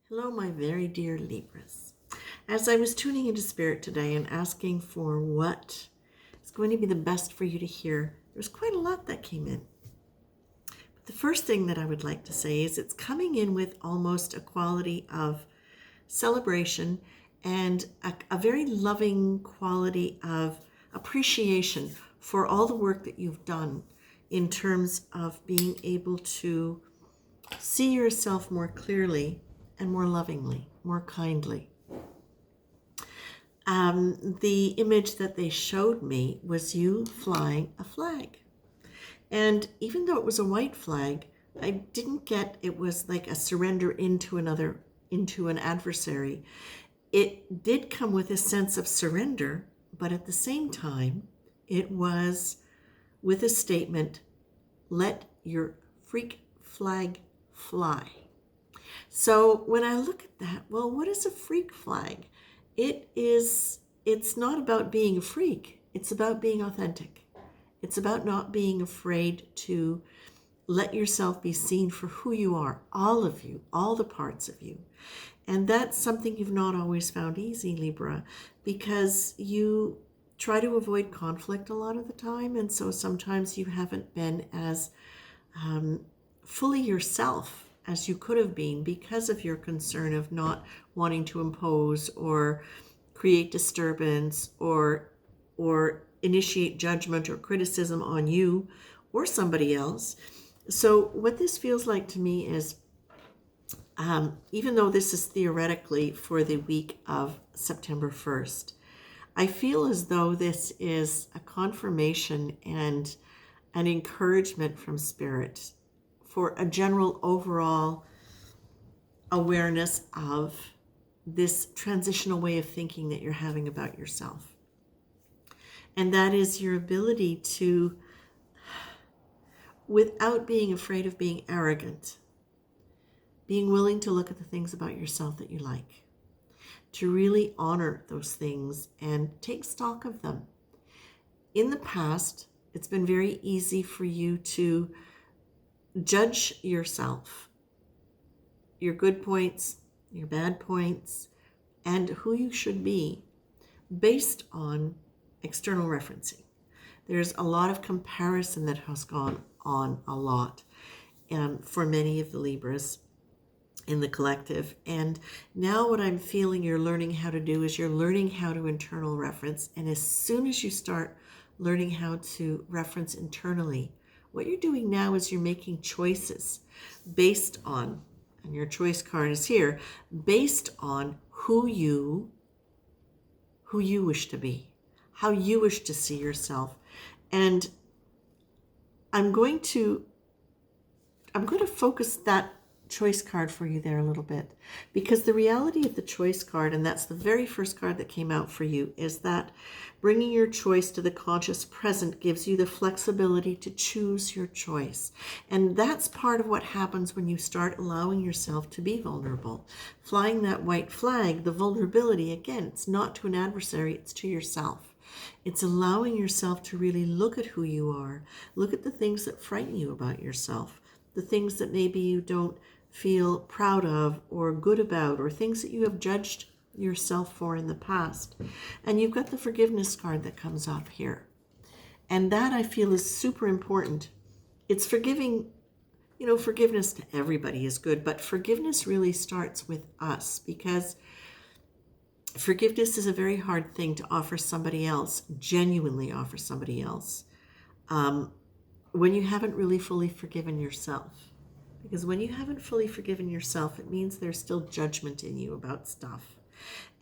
Hello, my very dear Libras. As I was tuning into Spirit today and asking for what is going to be the best for you to hear, there was quite a lot that came in. But the first thing that I would like to say is it's coming in with almost a quality of celebration and a very loving quality of appreciation for all the work that you've done in terms of being able to see yourself more clearly and more lovingly, more kindly. The image that they showed me was you flying a flag. And even though it was a white flag, I didn't get it was like a surrender into an adversary. It did come with a sense of surrender, but at the same time, it was with a statement, let your freak flag fly. So when I look at that, well, what is a freak flag? It's not about being a freak. It's about being authentic. It's about not being afraid to let yourself be seen for who you are, all of you, all the parts of you. And that's something you've not always found easy, Libra, because you try to avoid conflict a lot of the time. And so sometimes you haven't been as fully yourself as you could have been because of your concern of not wanting to impose or create disturbance or initiate judgment or criticism on you or somebody else. So what this feels like to me is, even though this is theoretically for the week of September 1st, I feel as though this is a confirmation and an encouragement from Spirit for a general overall awareness of this transitional way of thinking that you're having about yourself. And that is your ability to, without being afraid of being arrogant, being willing to look at the things about yourself that you like, to really honor those things and take stock of them. In the past, it's been very easy for you to judge yourself, your good points, your bad points, and who you should be based on external referencing. There's a lot of comparison that has gone on a lot for many of the Libras in the collective. And now what I'm feeling you're learning how to do is you're learning how to internal reference. And as soon as you start learning how to reference internally, what you're doing now is you're making choices based on, and your choice card is here, based on who you wish to be, how you wish to see yourself. And I'm going to focus that choice card for you there a little bit, because the reality of the choice card, and that's the very first card that came out for you, is that bringing your choice to the conscious present gives you the flexibility to choose your choice. And that's part of what happens when you start allowing yourself to be vulnerable. Flying that white flag, the vulnerability, again, it's not to an adversary, it's to yourself. It's allowing yourself to really look at who you are, look at the things that frighten you about yourself, the things that maybe you don't feel proud of or good about, or things that you have judged yourself for in the past. And you've got the forgiveness card that comes up here. And that I feel is super important. It's forgiving, forgiveness to everybody is good, but forgiveness really starts with us, because forgiveness is a very hard thing to offer somebody else, genuinely offer somebody else, when you haven't really fully forgiven yourself. Because when you haven't fully forgiven yourself, it means there's still judgment in you about stuff.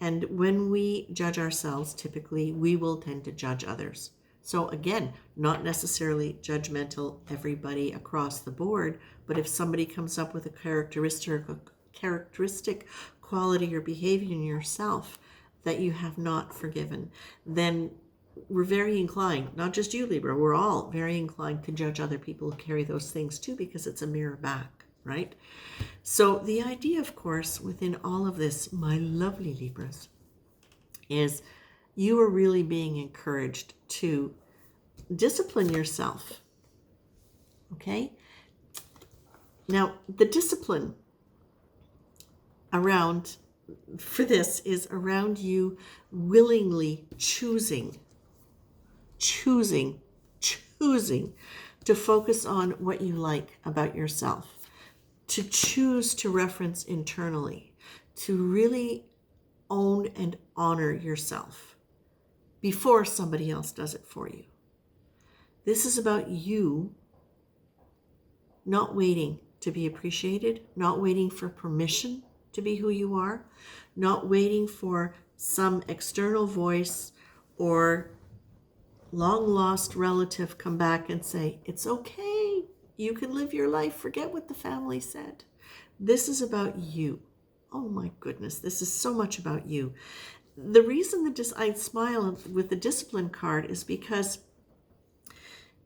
And when we judge ourselves, typically we will tend to judge others. So again, not necessarily judgmental everybody across the board, but if somebody comes up with a characteristic quality or behavior in yourself that you have not forgiven, then we're very inclined, not just you, Libra, we're all very inclined to judge other people who carry those things too, because it's a mirror back, right? So the idea, of course, within all of this, my lovely Libras, is you are really being encouraged to discipline yourself, okay? Now, the discipline around for this is around you willingly choosing to focus on what you like about yourself, to choose to reference internally, to really own and honor yourself before somebody else does it for you. This is about you not waiting to be appreciated, not waiting for permission to be who you are, not waiting for some external voice or long-lost relative come back and say, it's okay, you can live your life, forget what the family said. This is about you. Oh my goodness, this is so much about you. The reason that I smile with the discipline card is because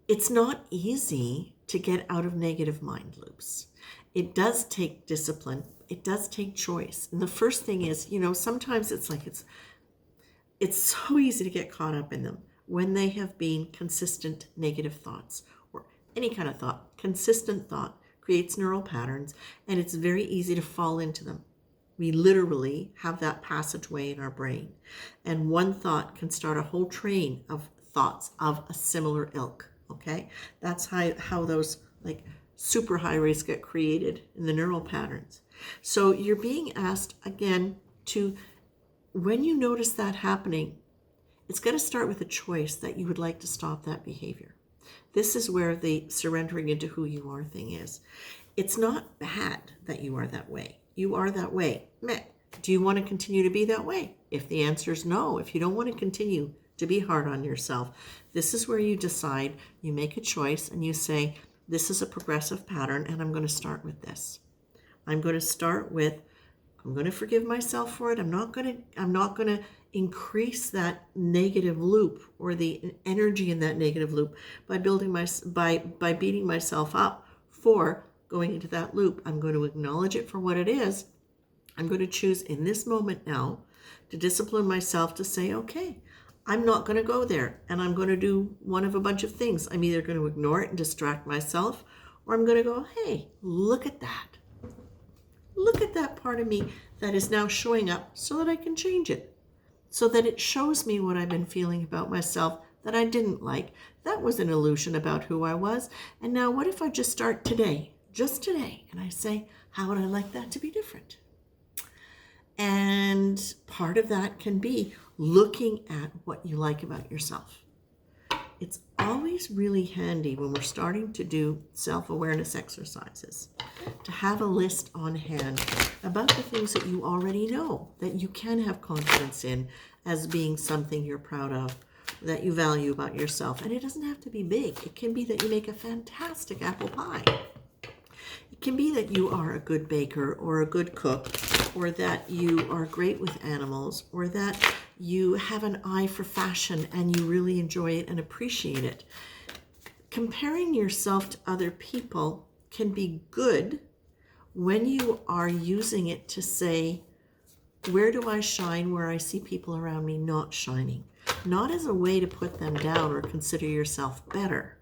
it's not easy to get out of negative mind loops. It does take discipline. It does take choice. And the first thing is, sometimes it's like it's so easy to get caught up in them when they have been consistent negative thoughts or any kind of thought. Consistent thought creates neural patterns, and it's very easy to fall into them. We literally have that passageway in our brain, and one thought can start a whole train of thoughts of a similar ilk. Okay, that's how those like super highways get created in the neural patterns. So you're being asked again to, when you notice that happening, it's got to start with a choice that you would like to stop that behavior. This is where the surrendering into who you are thing is. It's not bad that you are that way. You are that way. Do you want to continue to be that way? If the answer is no, if you don't want to continue to be hard on yourself, this is where you decide, you make a choice, and you say, this is a progressive pattern, and I'm going to start with this. I'm going to forgive myself for it. I'm not going to increase that negative loop or the energy in that negative loop by by beating myself up for going into that loop. I'm going to acknowledge it for what it is. I'm going to choose in this moment now to discipline myself to say, okay, I'm not going to go there, and I'm going to do one of a bunch of things. I'm either going to ignore it and distract myself, or I'm going to go, hey, look at that. Look at that part of me that is now showing up so that I can change it, so that it shows me what I've been feeling about myself that I didn't like. That was an illusion about who I was. And now what if I just start today, just today, and I say, how would I like that to be different? And part of that can be looking at what you like about yourself. It's always really handy when we're starting to do self-awareness exercises to have a list on hand about the things that you already know, that you can have confidence in as being something you're proud of, that you value about yourself. And it doesn't have to be big. It can be that you make a fantastic apple pie. It can be that you are a good baker or a good cook, or that you are great with animals, or that you have an eye for fashion and you really enjoy it and appreciate it. Comparing yourself to other people can be good when you are using it to say, where do I shine where I see people around me not shining? Not as a way to put them down or consider yourself better,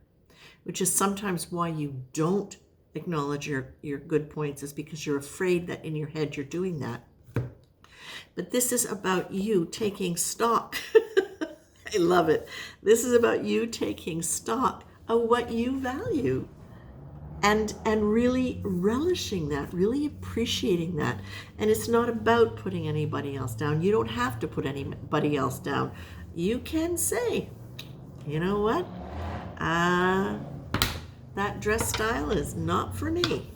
which is sometimes why you don't acknowledge your good points, is because you're afraid that in your head you're doing that. But this is about you taking stock. I love it. This is about you taking stock of what you value and really relishing that, really appreciating that. And it's not about putting anybody else down. You don't have to put anybody else down. You can say, you know what? That dress style is not for me.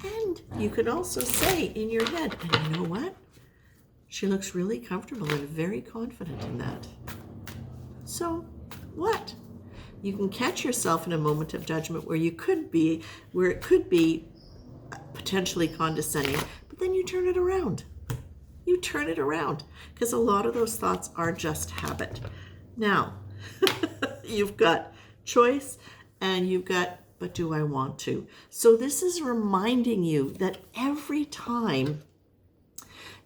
And you can also say in your head, and you know what? She looks really comfortable and very confident in that. So what? You can catch yourself in a moment of judgment where it could be potentially condescending, but then you turn it around. You turn it around, because a lot of those thoughts are just habit. Now, you've got choice and you've got, but do I want to? So this is reminding you that every time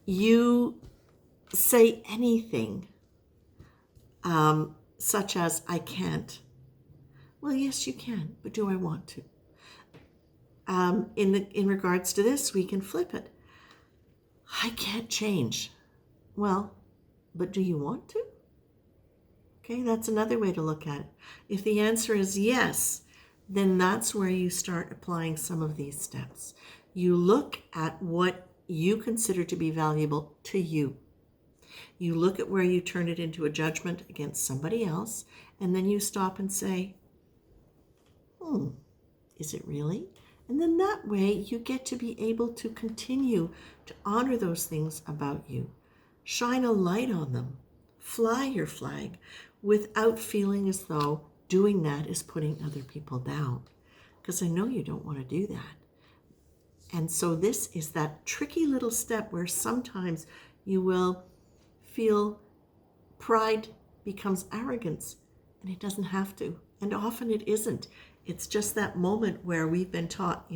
you say anything such as, I can't. Well, yes, you can, but do I want to? In regards to this, we can flip it. I can't change. Well, but do you want to? Okay, that's another way to look at it. If the answer is yes, then that's where you start applying some of these steps. You look at what you consider to be valuable to you. You look at where you turn it into a judgment against somebody else, and then you stop and say, is it really? And then that way you get to be able to continue to honor those things about you. Shine a light on them. Fly your flag without feeling as though doing that is putting other people down. Because I know you don't want to do that. And so this is that tricky little step where sometimes you will feel pride becomes arrogance, and it doesn't have to. And often it isn't. It's just that moment where we've been taught,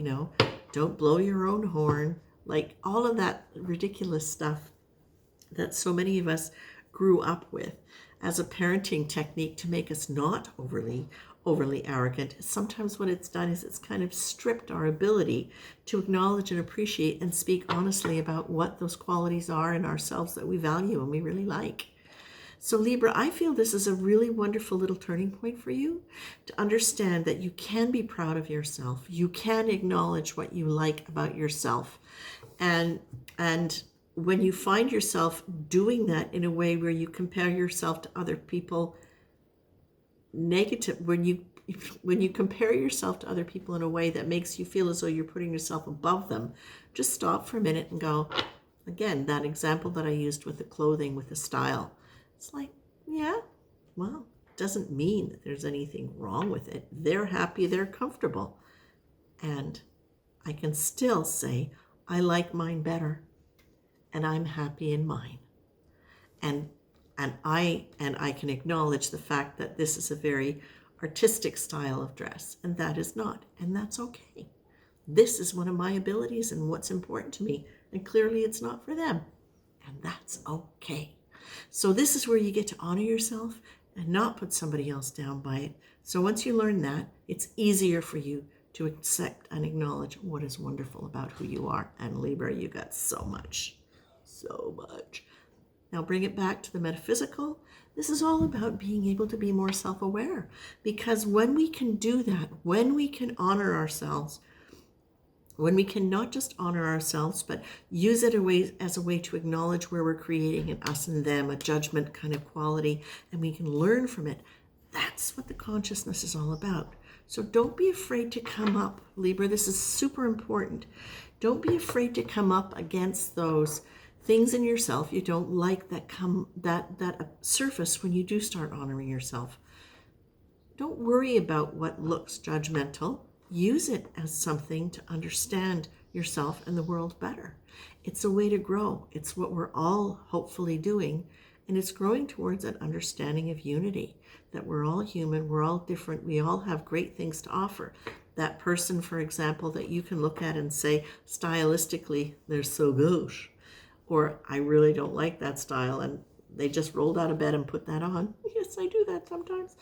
don't blow your own horn, like all of that ridiculous stuff that so many of us grew up with as a parenting technique to make us not overly arrogant. Sometimes what it's done is it's kind of stripped our ability to acknowledge and appreciate and speak honestly about what those qualities are in ourselves that we value and we really like. So Libra, I feel this is a really wonderful little turning point for you to understand that you can be proud of yourself. You can acknowledge what you like about yourself. And when you find yourself doing that in a way where you compare yourself to other people when you compare yourself to other people in a way that makes you feel as though you're putting yourself above them, just stop for a minute and go, again, that example that I used with the clothing, with the style. It's like, yeah, well, it doesn't mean that there's anything wrong with it. They're happy, they're comfortable. And I can still say, I like mine better, and I'm happy in mine. And I can acknowledge the fact that this is a very artistic style of dress, and that is not, and that's okay. This is one of my abilities and what's important to me, and clearly it's not for them, and that's okay. So this is where you get to honor yourself and not put somebody else down by it. So once you learn that, it's easier for you to accept and acknowledge what is wonderful about who you are. And Libra, you got so much. Now bring it back to the metaphysical. This is all about being able to be more self-aware, because when we can do that, when we can honor ourselves, when we can not just honor ourselves, but use it as a way to acknowledge where we're creating an us and them, a judgment kind of quality, and we can learn from it, that's what the consciousness is all about. So don't be afraid to come up, Libra. This is super important. Don't be afraid to come up against those things in yourself you don't like that surface when you do start honoring yourself. Don't worry about what looks judgmental. Use it as something to understand yourself and the world better. It's a way to grow. It's what we're all hopefully doing, and it's growing towards an understanding of unity, that we're all human, we're all different, we all have great things to offer. That person, for example, that you can look at and say, stylistically, they're so gauche. Or I really don't like that style, and they just rolled out of bed and put that on. Yes, I do that sometimes.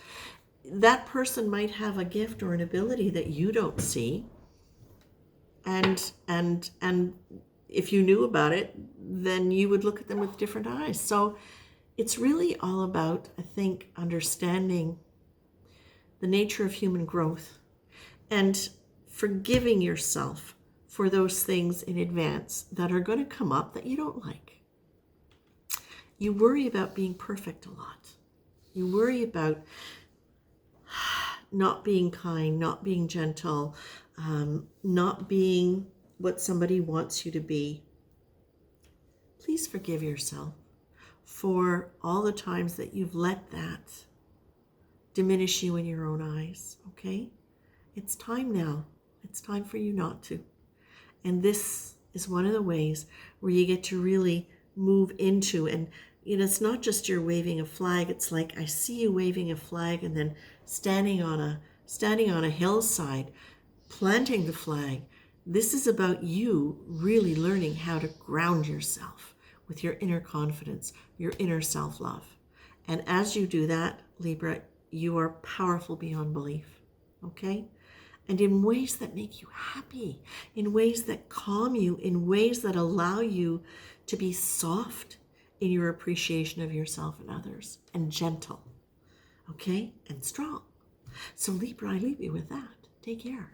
That person might have a gift or an ability that you don't see. And if you knew about it, then you would look at them with different eyes. So it's really all about, I think, understanding the nature of human growth and forgiving yourself for those things in advance that are going to come up that you don't like. You worry about being perfect a lot. You worry about not being kind, not being gentle, not being what somebody wants you to be. Please forgive yourself for all the times that you've let that diminish you in your own eyes, okay? It's time now. It's time for you not to. And this is one of the ways where you get to really move into, and it's not just you're waving a flag. It's like I see you waving a flag and then standing on a hillside, planting the flag. This is about you really learning how to ground yourself with your inner confidence, your inner self-love. And as you do that, Libra, you are powerful beyond belief, okay? and in ways that make you happy, in ways that calm you, in ways that allow you to be soft in your appreciation of yourself and others, and gentle, okay, and strong. So Libra, I leave you with that. Take care.